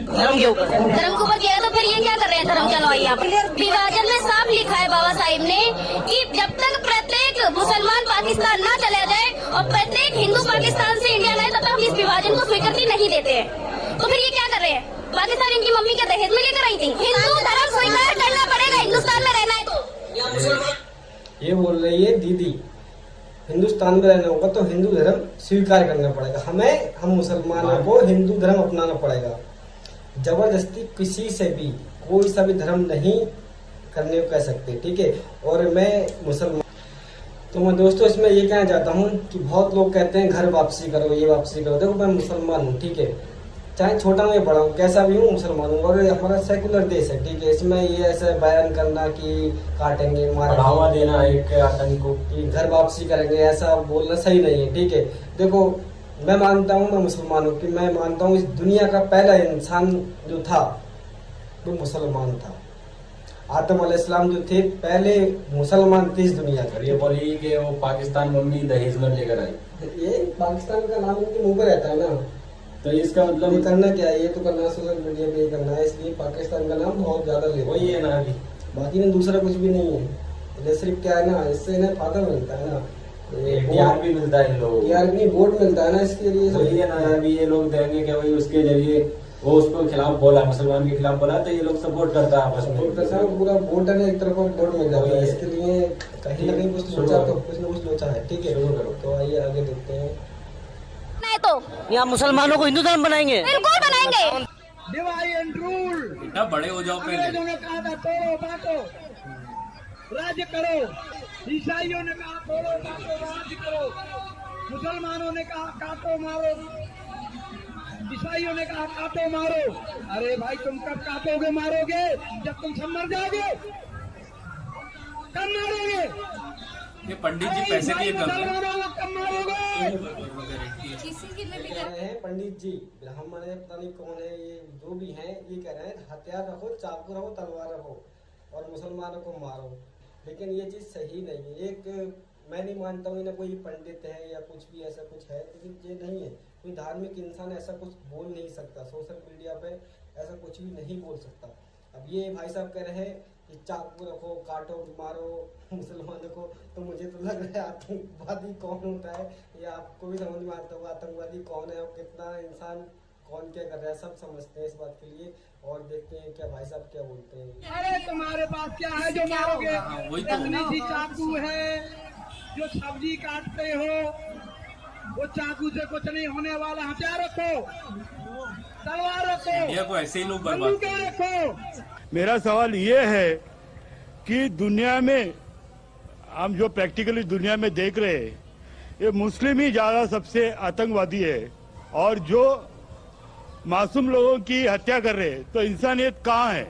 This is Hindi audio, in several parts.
धर्म के ऊपर किया तो फिर ये क्या कर रहे हैं धर्म चलवाई आप। विभाजन में साफ लिखा है बाबा साहिब ने कि जब तक प्रत्येक मुसलमान पाकिस्तान ना चला जाए और प्रत्येक हिंदू पाकिस्तान से इंडिया लाए तब तक हम इस विभाजन को स्वीकृति नहीं देते हैं। तो फिर ये क्या कर रहे हैं। पाकिस्तान इनकी मम्मी क्या दहेज में लेकर आई थी। हिंदू धर्म स्वीकार करना पड़ेगा हिंदुस्तान में रहना है तो। ये बोल रही है दीदी हिंदुस्तान में रहना होगा तो हिंदू धर्म स्वीकार करना पड़ेगा हमें, हम मुसलमानों को हिंदू धर्म अपनाना पड़ेगा। जबरदस्ती किसी से भी कोई सा भी धर्म नहीं करने को कह सकते, ठीक है। और मैं मुसलमान तो मैं दोस्तों इसमें ये कहना चाहता हूँ कि बहुत लोग कहते हैं घर वापसी करो, ये वापसी करो। देखो मैं मुसलमान हूँ, ठीक है, चाहे छोटा हूँ या बड़ा हूँ, कैसा भी हूँ मुसलमान हूँ। और हमारा सेकुलर देश है, ठीक है। इसमें ये ऐसा बयान करना कि काटेंगे, बढ़ावा देना एक आतंक को कि घर वापसी करेंगे, ऐसा बोलना सही नहीं है, ठीक है। देखो मैं मानता हूँ, मैं मुसलमान हूँ कि मैं मानता हूँ इस दुनिया का पहला इंसान जो था वो मुसलमान था। आदम अलैहिस्सलाम जो थे पहले मुसलमान थे इस दुनिया के। ये बोली कि वो पाकिस्तान मम्मी दहेज में लेकर आई, ये पाकिस्तान का नाम उनके मुंह पर रहता है ना, तो इसका मतलब ये करना क्या है, ये तो करना सोशल मीडिया पे ही करना है, इसलिए पाकिस्तान का नाम बहुत ज्यादा ले वही है ना अभी। बाकी में दूसरा कुछ भी नहीं है। ये सिर्फ क्या है ना, इससे ना फायदा मिलता है ना, टीआर भी मिलता है इन लोगों को, टीआर भी वोट मिलता है ना, इसके लिए वही है ना। अभी ये लोग देंगे कि भाई उसके जरिए वो उसको खिलाफ बोला, मुसलमान के खिलाफ बोला, तो ये लोग सपोर्ट करता है आपस में। सपोर्ट करता है, पूरा वोट है एक तरफ वोट मिल जाता है। इसके लिए कहीं ना कहीं कुछ सोचा तो कुछ ना कुछ सोचा है, ठीक है। तो आइए आगे देखते हैं। नहीं तो यहाँ मुसलमानों को हिंदू धर्म बनाएंगे, बिल्कुल बनाएंगे। Divide and rule. बेटा बड़े हो जाओ पहले। अंग्रेजों ने कहा था तोड़ो बांटो राज्य करो, ईसाइयों ने कहा तोड़ो बांटो राज्य करो, मुसलमानों ने कहा काटो मारो, ईसाइयों ने कहा काटो मारो। अरे भाई तुम कब काटोगे मारोगे, जब तुम सब मर जाओगे कब मारोगे। ये पंडित जी पैसे के लिए कर रहे हैं। मुसलमानों को कब मारोगे। कह रहे हैं पंडित जी, ब्राह्मण है पता नहीं कौन है, ये जो भी हैं ये कह रहे हैं हथियार रखो, चाकू रखो, तलवार रखो और मुसलमानों को मारो। लेकिन ये चीज सही नहीं है। एक मैं नहीं मानता हूँ ना कोई पंडित है या कुछ भी ऐसा कुछ है, लेकिन ये नहीं है। कोई धार्मिक इंसान ऐसा कुछ बोल नहीं सकता, सोशल मीडिया पे ऐसा कुछ भी नहीं बोल सकता। अब ये भाई साहब कह रहे हैं कि चाकू रखो, काटो, मारो मुसलमानों को, तो मुझे तो लग रहा है आतंकवादी कौन होता है ये आपको भी समझ में आता होगा। आतंकवादी कौन है और कितना इंसान कौन क्या कर रहा है, सब समझते हैं इस बात के लिए। और देखते हैं क्या भाई साहब क्या बोलते हैं। अरे तुम्हारे पास क्या है जो मारोगे, वही तो। नकली सी चाकू है जो सब्जी काटते हो, वो चाकू से कुछ नहीं होने वाला। हथियार रखो, तलवार रखो, इंडिया को ऐसे ही लोग बर्बाद बंदूकें रखो। मेरा सवाल ये है कि दुनिया में हम जो प्रैक्टिकली दुनिया में देख रहे हैं, ये मुस्लिम ही ज्यादा सबसे आतंकवादी है, और जो मासूम लोगों की हत्या कर रहे हैं, तो इंसानियत कहाँ है।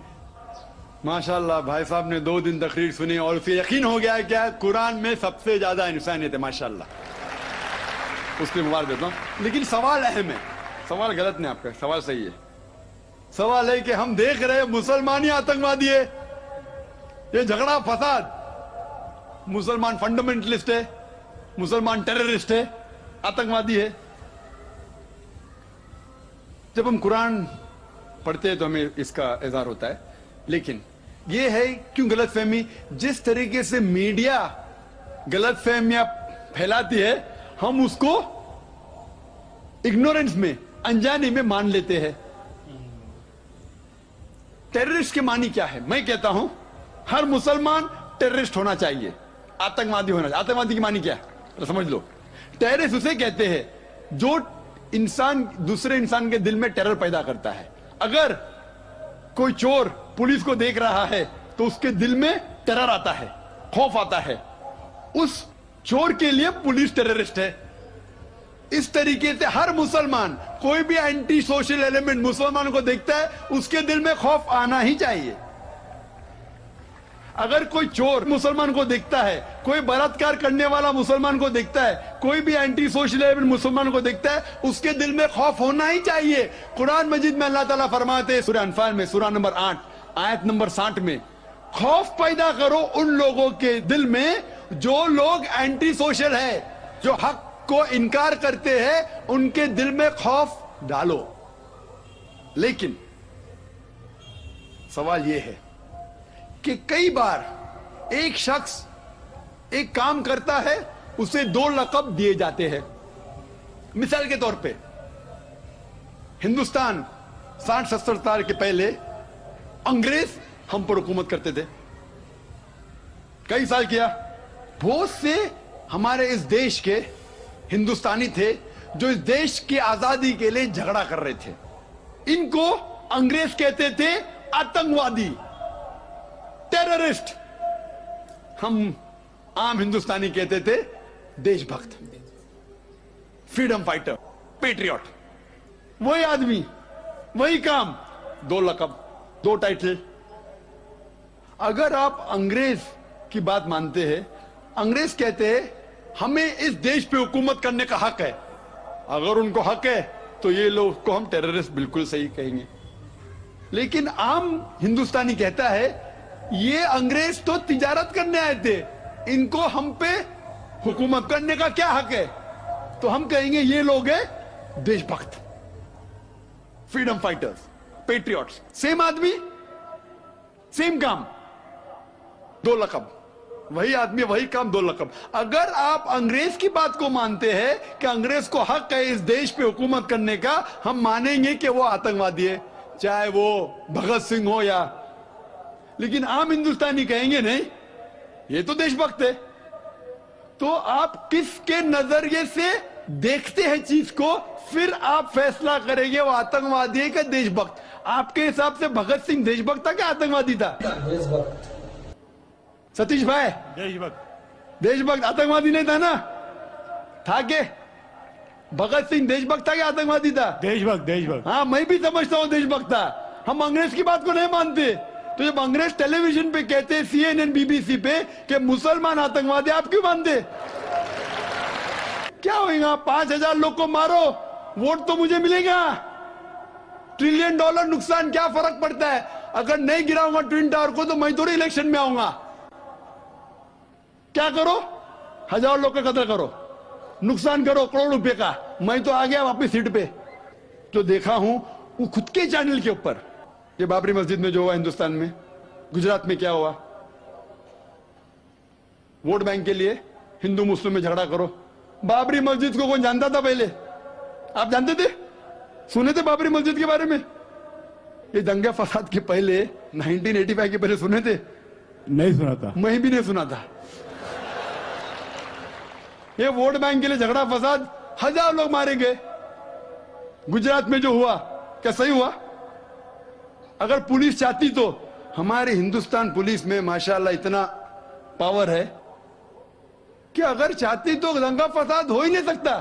माशाल्लाह भाई साहब ने 2 दिन तकरीर सुनी और उसे यकीन हो गया है क्या कुरान में सबसे ज्यादा इंसानियत है, माशाल्लाह, उसके मुबारक देता हूं। लेकिन सवाल अहम है, सवाल गलत नहीं, आपका सवाल सही है। सवाल है कि हम देख रहे हैं मुसलमान ही आतंकवादी है, ये झगड़ा फसाद, मुसलमान फंडामेंटलिस्ट है, मुसलमान टेररिस्ट है, आतंकवादी है। जब हम कुरान पढ़ते हैं तो हमें इसका इज़हार होता है। लेकिन ये है क्यों गलतफहमी, जिस तरीके से मीडिया गलतफहमियां फैलाती है, हम उसको इग्नोरेंस में, अनजाने में मान लेते हैं। टेररिस्ट के मानी क्या है? मैं कहता हूं हर मुसलमान टेररिस्ट होना चाहिए, आतंकवादी होना चाहिए। आतंकवादी की मानी क्या है तो समझ लो। टेररिस्ट उसे कहते हैं जो इंसान दूसरे इंसान के दिल में टेरर पैदा करता है। अगर कोई चोर पुलिस को देख रहा है तो उसके दिल में टेरर आता है, खौफ आता है, उस चोर के लिए पुलिस टेररिस्ट है। इस तरीके से हर मुसलमान, कोई भी एंटी सोशल एलिमेंट मुसलमानों को देखता है, उसके दिल में खौफ आना ही चाहिए। अगर कोई चोर मुसलमान को देखता है, कोई बलात्कार करने वाला मुसलमान को देखता है, कोई भी एंटी सोशल एलिमेंट मुसलमान को देखता है, उसके दिल में खौफ होना ही चाहिए। कुरान मजीद में अल्लाह ताला फरमाते हैं सूरह अनफाल में, सूरह नंबर 8 आयत नंबर 60 में, खौफ पैदा करो उन लोगों के दिल में जो लोग एंटी सोशल है, जो हक को इनकार करते हैं, उनके दिल में खौफ डालो। लेकिन सवाल यह है कि कई बार एक शख्स एक काम करता है, उसे 2 लक़ब दिए जाते हैं। मिसाल के तौर पे हिंदुस्तान 60-70 साल के पहले अंग्रेज हम पर हुकूमत करते थे, कई साल किया। बहुत से हमारे इस देश के हिंदुस्तानी थे जो इस देश की आजादी के लिए झगड़ा कर रहे थे। इनको अंग्रेज कहते थे आतंकवादी, टेररिस्ट। हम आम हिंदुस्तानी कहते थे देशभक्त, फ्रीडम फाइटर, पेट्रियट। वही आदमी, वही काम, 2 लक़ब, 2 टाइटल। अगर आप अंग्रेज की बात मानते हैं, अंग्रेज कहते हैं हमें इस देश पे हुकूमत करने का हक है। अगर उनको हक है तो ये लोग को हम टेररिस्ट बिल्कुल सही कहेंगे। लेकिन आम हिंदुस्तानी कहता है ये अंग्रेज तो तिजारत करने आए थे, इनको हम पे हुकूमत करने का क्या हक है? तो हम कहेंगे ये लोग हैं देशभक्त, फ्रीडम फाइटर्स, पेट्रियट्स। सेम आदमी, सेम काम, 2 लक़ब। वही आदमी, वही काम, 2 लक़ब। अगर आप अंग्रेज की बात को मानते हैं कि अंग्रेज को हक है इस देश पे हुकूमत करने का, हम मानेंगे कि वो आतंकवादी है, चाहे वो भगत सिंह हो या। लेकिन आम हिंदुस्तानी कहेंगे नहीं, ये तो देशभक्त है। तो आप किसके नजरिए से देखते हैं चीज को, फिर आप फैसला करेंगे वो आतंकवादी है कि देशभक्त। आपके हिसाब से भगत सिंह देशभक्त था क्या आतंकवादी था? देशभक्त। सतीश भाई, देशभक्त। देशभक्त, आतंकवादी नहीं था ना? था के? भगत सिंह देशभक्त था क्या आतंकवादी था? देशभक्त, देशभक्त। हाँ, मैं भी समझता हूं देशभक्त था। हम अंग्रेज की बात को नहीं मानते। तो जब अंग्रेज टेलीविजन पे कहते हैं, CNN, BBC पे, कि मुसलमान आतंकवादी, आप क्यों मानते? क्या होगा? 5000 लोग को मारो, वोट तो मुझे मिलेगा। $1 ट्रिलियन नुकसान, क्या फर्क पड़ता है? अगर नहीं गिराऊंगा ट्विन टावर को तो मैं थोड़ी इलेक्शन में आऊंगा। क्या करो? 1000 लोग का कत्ल करो, नुकसान करो करोड़ रुपए का, मैं तो आ गया वापस सीट पे। जो देखा हूं वो खुद के चैनल के ऊपर, ये बाबरी मस्जिद में जो हुआ हिंदुस्तान में, गुजरात में क्या हुआ, वोट बैंक के लिए हिंदू मुस्लिम में झगड़ा करो। बाबरी मस्जिद को कौन जानता था पहले? आप जानते थे? सुने थे बाबरी मस्जिद के बारे में? ये दंगे फसाद के पहले, 1985 के पहले सुने थे? नहीं सुना था। मैं भी नहीं सुना था। ये वोट बैंक के लिए झगड़ा फसाद, 1000 लोग मारे गए। गुजरात में जो हुआ, क्या सही हुआ? अगर पुलिस चाहती तो, हमारे हिंदुस्तान पुलिस में माशाल्लाह इतना पावर है कि अगर चाहती तो दंगा फसाद हो ही नहीं सकता।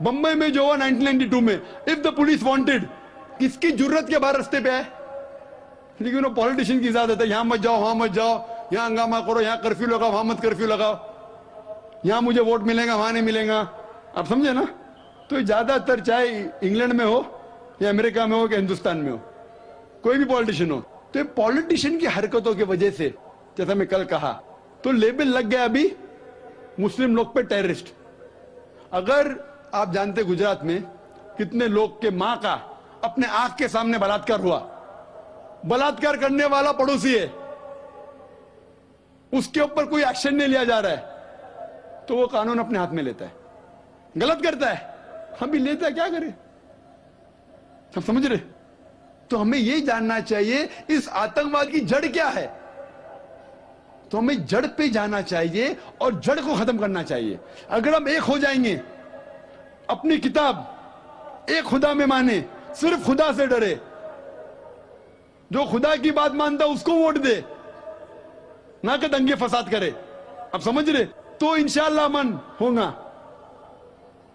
बंबई में जो हुआ 1992 में, इफ द पुलिस वांटेड, किसकी जरूरत के बाहर रास्ते पे आए? लेकिन वो पॉलिटिशियन की इजाजत है, यहां मत जाओ, वहां मत जाओ, यहां हंगामा करो, यहां कर्फ्यू लगाओ, वहां मत कर्फ्यू लगाओ, यहां मुझे वोट मिलेगा, वहां नहीं मिलेगा। आप समझे ना? तो ज्यादातर चाहे इंग्लैंड में हो या अमेरिका में हो या हिंदुस्तान में हो, कोई भी पॉलिटिशियन हो, तो पॉलिटिशियन की हरकतों की वजह से, जैसा मैं कल कहा, तो लेबल लग गया अभी मुस्लिम लोग पे टेररिस्ट। अगर आप जानते गुजरात में कितने लोग के मां का अपने आंख के सामने बलात्कार हुआ, बलात्कार करने वाला पड़ोसी है, उसके ऊपर कोई एक्शन नहीं लिया जा रहा है, तो वो कानून अपने हाथ में लेता है, गलत करता है, हम भी लेता है, क्या करें? सब समझ रहे? तो हमें यह जानना चाहिए इस आतंकवाद की जड़ क्या है। तो हमें जड़ पे जाना चाहिए और जड़ को खत्म करना चाहिए। अगर हम एक हो जाएंगे, अपनी किताब एक खुदा में माने, सिर्फ खुदा से डरे, जो खुदा की बात मानता उसको वोट दे, ना कि दंगे फसाद करे, आप समझ रहे? तो इंशाअल्लाह अमन होगा।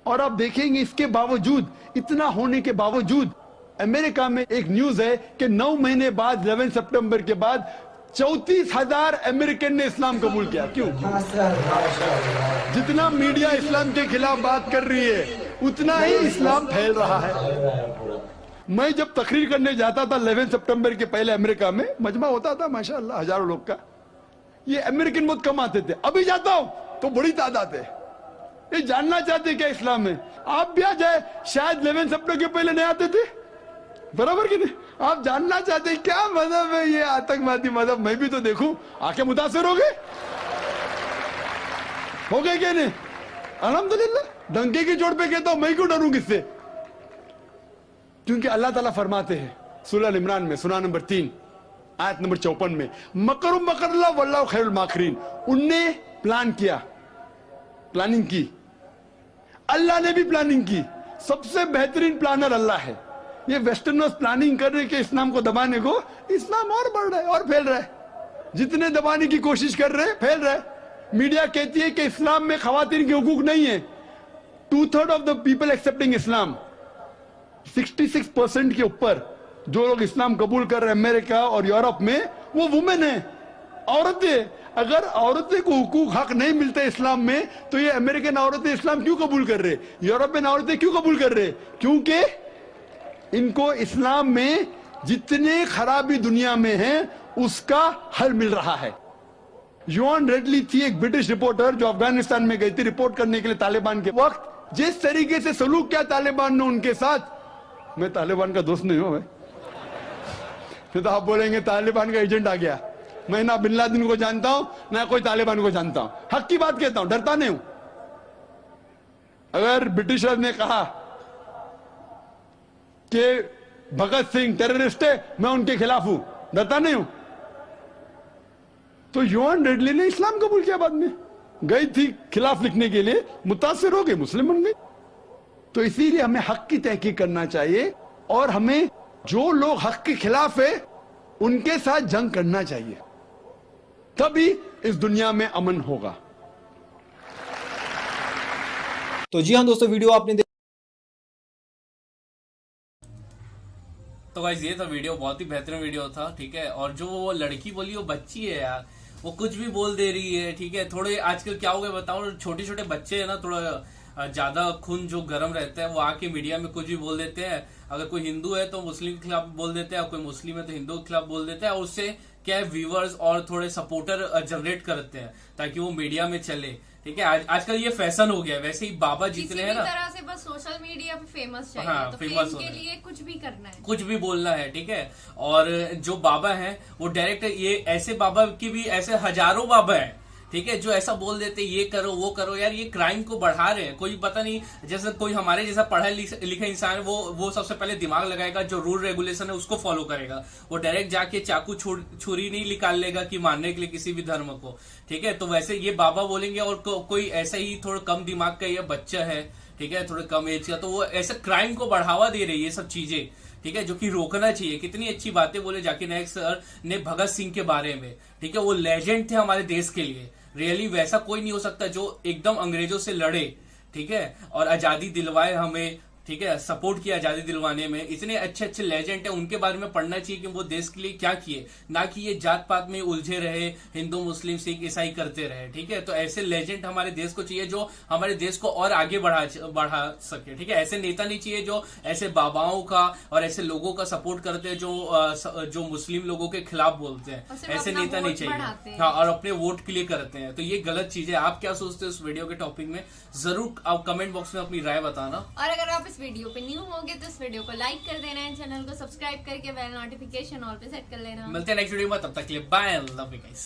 और आप देखेंगे इसके बावजूद, इतना होने के बावजूद, अमेरिका में एक न्यूज है कि 9 महीने बाद 11 सितंबर के बाद 34,000 अमेरिकन ने इस्लाम कबूल किया। क्यों? जितना मीडिया इस्लाम के खिलाफ बात कर रही है, उतना ही इस्लाम फैल रहा है। मैं जब तकरीर करने जाता था 11 सितंबर के पहले अमेरिका में, मजमा होता था माशाअल्लाह हजारों लोग का, ये अमेरिकन बहुत कम आते थे। अभी जाता हूं तो बड़ी तादाद है। ये जानना चाहते क्या इस्लाम में? आप भी आ जाए, शायद 11 सितंबर के पहले नहीं आते थे, बराबर कि नहीं? आप जानना चाहते हैं क्या मजहब है ये आतंकवादी मजहब, मैं भी तो देखूं, आके मुतासिर हो गए क्या नहीं? अल्हम्दुलिल्लाह, डंके की चोट पे कहता हूं, मैं क्यों डरूं किससे? क्योंकि अल्लाह ताला फरमाते हैं सूरह अल इमरान में, सूरा नंबर 3 आयत नंबर 54 में, मकरुम मकरल्लाह वल्लाहु खैरुल माकिरीन। उनने प्लान किया, प्लानिंग की, अल्लाह ने भी प्लानिंग की। सबसे बेहतरीन प्लानर अल्लाह है। ये वेस्टर्नर्स प्लानिंग कर रहे हैं कि इस्लाम को दबाने को, इस्लाम और बढ़ रहा है और फैल रहा है। जितने दबाने की कोशिश कर रहे हैं फैल रहा है। मीडिया कहती है कि इस्लाम में खवातीन के हुकूक नहीं है। 2/3 ऑफ द पीपल एक्सेप्टिंग इस्लाम, 66% के ऊपर जो लोग इस्लाम कबूल कर रहे हैं अमेरिका और यूरोप में, वो वुमेन है, औरतें। अगर औरतें को हुकूक हक नहीं मिलते इस्लाम में, तो ये अमेरिकन औरतें इस्लाम क्यों कबूल कर रहे, यूरोपियन औरतें क्यों कबूल कर रहे? क्योंकि इनको इस्लाम में जितने खराबी दुनिया में है उसका हल मिल रहा है। योन रेडली थी एक ब्रिटिश रिपोर्टर जो अफगानिस्तान में गई थी रिपोर्ट करने के लिए तालिबान के वक्त। जिस तरीके से सलूक किया तालिबान ने उनके साथ, मैं तालिबान का दोस्त नहीं हूं भाई, तो आप बोलेंगे तालिबान का एजेंट आ गया। मैं ना बिन लादेन को जानता हूं ना कोई तालिबान को जानता हूं, हक की बात कहता हूं, डरता नहीं हूं। अगर ब्रिटिशर्स ने कहा कि भगत सिंह टेररिस्ट है, मैं उनके खिलाफ हूं, डरता नहीं हूं। तो योन रेडली ने इस्लाम कबूल किया, बाद में गई थी खिलाफ लिखने के लिए, मुतासिर हो गई, मुस्लिम बन गई। तो इसीलिए हमें हक की तहकीक करना चाहिए और हमें जो लोग हक के खिलाफ है उनके साथ जंग करना चाहिए, तभी इस दुनिया में अमन होगा। तो जी हाँ दोस्तों, वीडियो आपने तो गाइस ये था वीडियो, बहुत ही बेहतरीन वीडियो था, ठीक है। और जो वो लड़की बोली, वो बच्ची है यार, वो कुछ भी बोल दे रही है, ठीक है। थोड़े आजकल क्या हो गया बताओ, छोटे छोटे बच्चे है ना, थोड़ा ज्यादा खून जो गर्म रहता है, वो आके मीडिया में कुछ भी बोल देते हैं। अगर कोई हिंदू है तो मुस्लिम के खिलाफ बोल देते हैं, कोई मुस्लिम है तो हिंदू के खिलाफ बोल देते हैं, और उससे क्या है, व्यूअर्स और थोड़े सपोर्टर जनरेट करते हैं ताकि वो मीडिया में चले, ठीक है। आजकल ये फैशन हो गया है। वैसे ही बाबा जितने हैं ना, तरह से बस सोशल मीडिया पे फेमस चाहिए, हाँ, तो फेमस के लिए कुछ भी करना है, कुछ भी बोलना है, ठीक है। और जो बाबा हैं वो डायरेक्ट, ये ऐसे बाबा की भी ऐसे हजारों बाबा हैं, ठीक है, जो ऐसा बोल देते ये करो वो करो। यार ये क्राइम को बढ़ा रहे हैं। कोई पता नहीं, जैसे कोई हमारे जैसा पढ़ा लिखा इंसान है, वो सबसे पहले दिमाग लगाएगा, जो रूल रेगुलेशन है उसको फॉलो करेगा। वो डायरेक्ट जाके चाकू छुरी नहीं निकाल लेगा कि मारने के लिए किसी भी धर्म को, ठीक है। तो वैसे ये बाबा बोलेंगे, और कोई ऐसा ही थोड़ा कम दिमाग का ये बच्चा है, ठीक है, थोड़े कम एज का, तो वो ऐसे क्राइम को बढ़ावा दे रही है, ये सब चीजें, ठीक है, जो कि रोकना चाहिए। कितनी अच्छी बातें बोले जाकिर नायक सर ने भगत सिंह के बारे में, ठीक है। वो लेजेंड थे हमारे देश के लिए। रियली वैसा कोई नहीं हो सकता जो एकदम अंग्रेजों से लड़े, ठीक है, और आजादी दिलवाए हमें, ठीक है, सपोर्ट किया आजादी दिलवाने में। इतने अच्छे अच्छे लेजेंड है, उनके बारे में पढ़ना चाहिए कि वो देश के लिए क्या किए, ना कि ये जात पात में उलझे रहे, हिंदू मुस्लिम सिख ईसाई करते रहे, ठीक है। तो ऐसे लेजेंड हमारे देश को चाहिए जो हमारे देश को और आगे बढ़ा सके, ठीक है। ऐसे नेता नहीं चाहिए जो ऐसे बाबाओं का और ऐसे लोगों का सपोर्ट करते हैं जो मुस्लिम लोगों के खिलाफ बोलते हैं। ऐसे नेता नहीं चाहिए, हाँ, और अपने वोट के लिए करते हैं। तो ये गलत चीज है। आप क्या सोचते हो इस वीडियो के टॉपिक में, जरूर आप कमेंट बॉक्स में अपनी राय बताना। और अगर आप इस वीडियो पे न्यू होंगे तो इस वीडियो को लाइक कर देना है, चैनल को सब्सक्राइब करके बेल नोटिफिकेशन ऑल पे सेट कर लेना। मिलते हैं नेक्स्ट वीडियो में, तब तक के लिए बाय, लव यू गाइस।